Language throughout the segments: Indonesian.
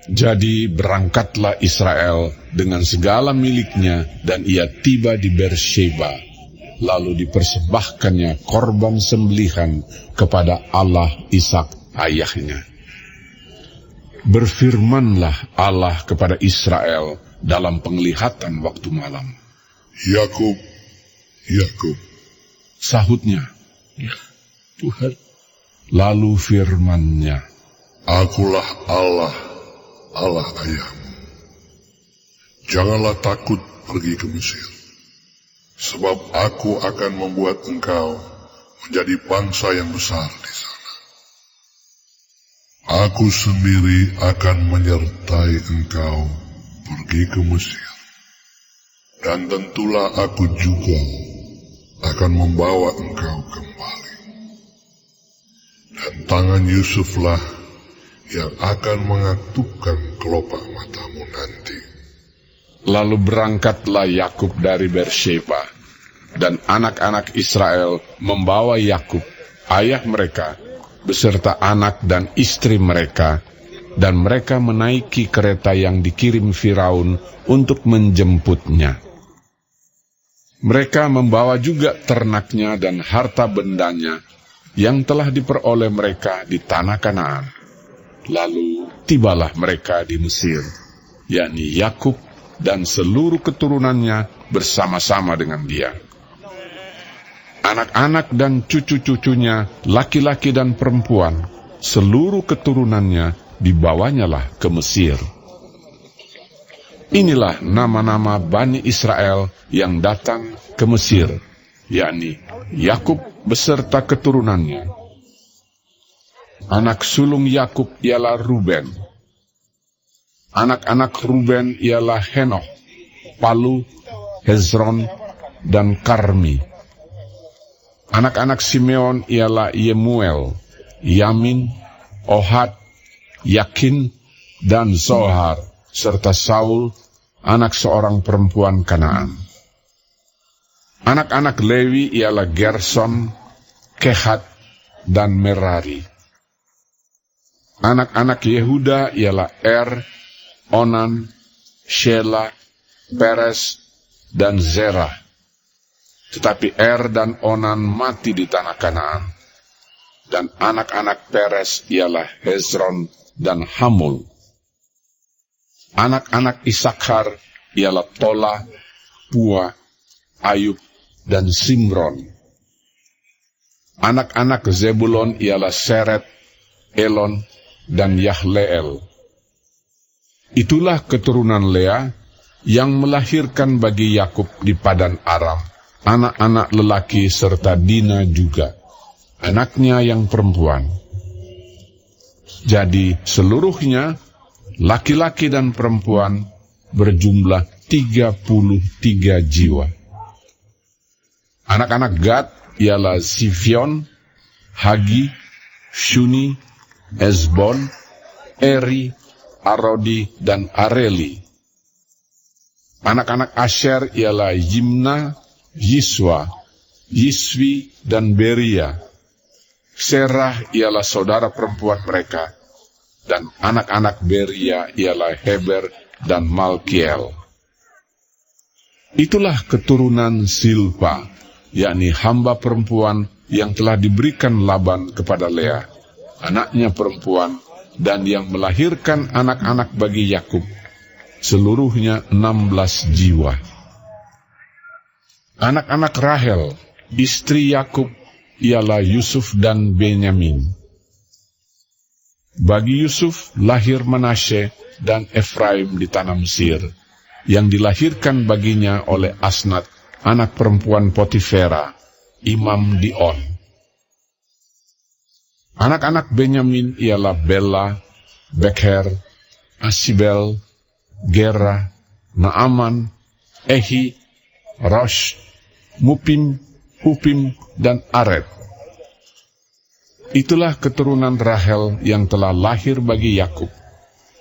Jadi berangkatlah Israel dengan segala miliknya, dan ia tiba di Beersheba. Lalu dipersembahkannya korban sembelihan kepada Allah Ishak ayahnya. Berfirmanlah Allah kepada Israel dalam penglihatan waktu malam. Yakub, Yakub. Sahutnya, Ya, Tuhan. lalu firman-Nya, Akulah Allah, Allah ayahmu. Janganlah takut pergi ke Mesir, sebab aku akan membuat engkau menjadi bangsa yang besar di sana. Aku sendiri akan menyertai engkau pergi ke Mesir, dan tentulah aku juga akan membawa engkau kembali. Dan tangan Yusuflah yang akan mengatupkan kelopak matamu nanti. Lalu berangkatlah Yakub dari Beersheba, dan anak-anak Israel membawa Yakub, ayah mereka, beserta anak dan istri mereka, dan mereka menaiki kereta yang dikirim Firaun untuk menjemputnya. Mereka membawa juga ternaknya dan harta bendanya yang telah diperoleh mereka di tanah Kanaan. Lalu tibalah mereka di Mesir, yakni Yakub dan seluruh keturunannya bersama-sama dengan dia. Anak-anak dan cucu-cucunya, laki-laki dan perempuan, seluruh keturunannya dibawanyalah ke Mesir. Inilah nama-nama Bani Israel yang datang ke Mesir, yakni Yakub beserta keturunannya. Anak sulung Yakub ialah Ruben. Anak-anak Ruben ialah Henoch, Palu, Hezron, dan Karmi. Anak-anak Simeon ialah Yemuel, Yamin, Ohad, Yakin, dan Zohar, serta Saul, anak seorang perempuan Kanaan. Anak-anak Lewi ialah Gerson, Kehat, dan Merari. Anak-anak Yehuda ialah Onan, Shela, Peres, dan Zerah. Tetapi dan Onan mati di tanah Kanaan. Dan anak-anak Peres ialah Hezron dan Hamul. Anak-anak Isakhar ialah Tola, Pua, Ayub, dan Simron. Anak-anak Zebulon ialah Seret, Elon, dan Yahleel. Itulah keturunan Lea yang melahirkan bagi Yakub di Padan Aram anak-anak lelaki serta Dina juga, anaknya yang perempuan. Jadi seluruhnya, laki-laki dan perempuan, berjumlah 33 jiwa. Anak-anak Gad ialah Sifion, Hagi, Shuni, Ezbon, Eri, Arodi, dan Areli. Anak-anak Asher ialah Yimna, Yiswa, Yiswi, dan Beria. Serah ialah saudara perempuan mereka, dan anak-anak Beria ialah Heber dan Malkiel. Itulah keturunan Silpa, yakni hamba perempuan yang telah diberikan Laban kepada Lea, anaknya perempuan, dan yang melahirkan anak-anak bagi Yakub, seluruhnya 16 jiwa. Anak-anak Rahel, istri Yakub, ialah Yusuf dan Benyamin. Bagi Yusuf lahir Manasye dan Efraim di tanah Mesir, yang dilahirkan baginya oleh Asnat, anak perempuan Potifera, imam di On. Anak-anak Benyamin ialah Bela, Bekher, Asibel, Gera, Naaman, Ehi, Rosh, Mupim, Hupim, dan Aret. Itulah keturunan Rahel yang telah lahir bagi Yakub,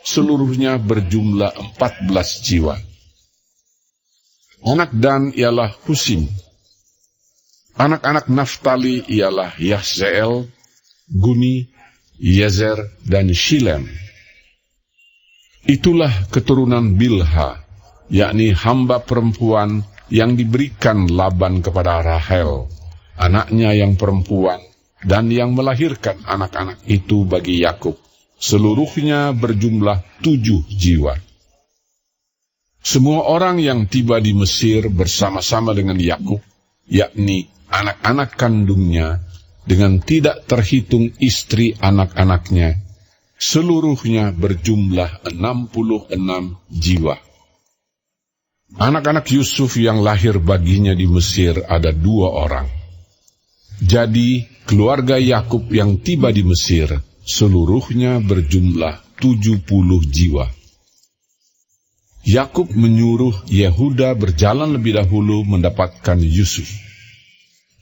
seluruhnya berjumlah 14 jiwa. Anak Dan ialah Husim. Anak-anak Naftali ialah Yahzeel, Guni, Yezer, dan Shilem. Itulah keturunan Bilha, yakni hamba perempuan yang diberikan Laban kepada Rahel, anaknya yang perempuan, dan yang melahirkan anak-anak itu bagi Yakub. Seluruhnya berjumlah 7 jiwa. Semua orang yang tiba di Mesir bersama-sama dengan Yakub, yakni anak-anak kandungnya, dengan tidak terhitung istri anak-anaknya, seluruhnya berjumlah 66 jiwa. Anak-anak Yusuf yang lahir baginya di Mesir ada 2 orang. Jadi keluarga Yakub yang tiba di Mesir seluruhnya berjumlah 70 jiwa. Yakub menyuruh Yehuda berjalan lebih dahulu mendapatkan Yusuf,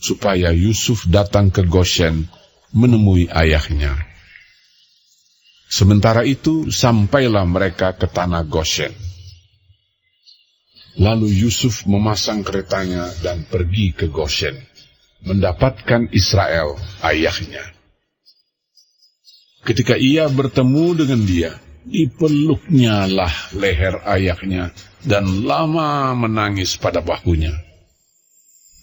supaya Yusuf datang ke Goshen menemui ayahnya. Sementara itu sampailah mereka ke tanah Goshen. Lalu Yusuf memasang keretanya dan pergi ke Goshen, mendapatkan Israel ayahnya. Ketika ia bertemu dengan dia, dipeluknya lah leher ayahnya dan lama menangis pada bahunya.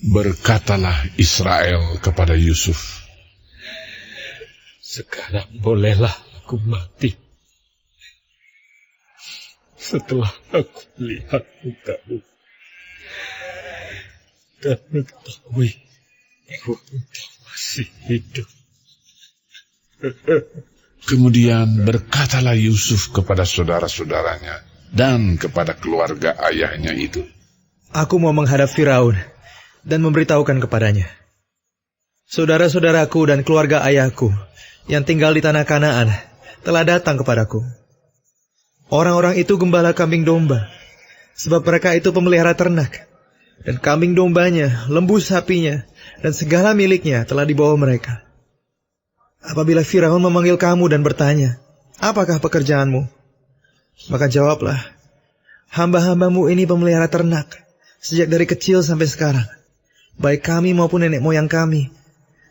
Berkatalah Israel kepada Yusuf, Sekarang bolehlah aku mati. Setelah aku melihat mukamu dan mengetahui bahwa engkau masih hidup. Kemudian berkatalah Yusuf kepada saudara-saudaranya dan kepada keluarga ayahnya itu, Aku mau menghadap Firaun dan memberitahukan kepadanya, saudara-saudaraku dan keluarga ayahku yang tinggal di tanah Kanaan telah datang kepadaku. Orang-orang itu gembala kambing domba, sebab mereka itu pemelihara ternak, dan kambing dombanya, lembu sapinya, dan segala miliknya telah dibawa mereka. Apabila Firaun memanggil kamu dan bertanya, apakah pekerjaanmu? Maka jawablah, hamba-hambamu ini pemelihara ternak, sejak dari kecil sampai sekarang, baik kami maupun nenek moyang kami,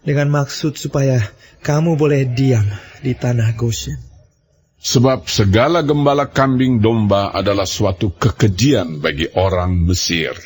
dengan maksud supaya kamu boleh diam di tanah Goshen. sebab segala gembala kambing domba adalah suatu kekejian bagi orang Mesir.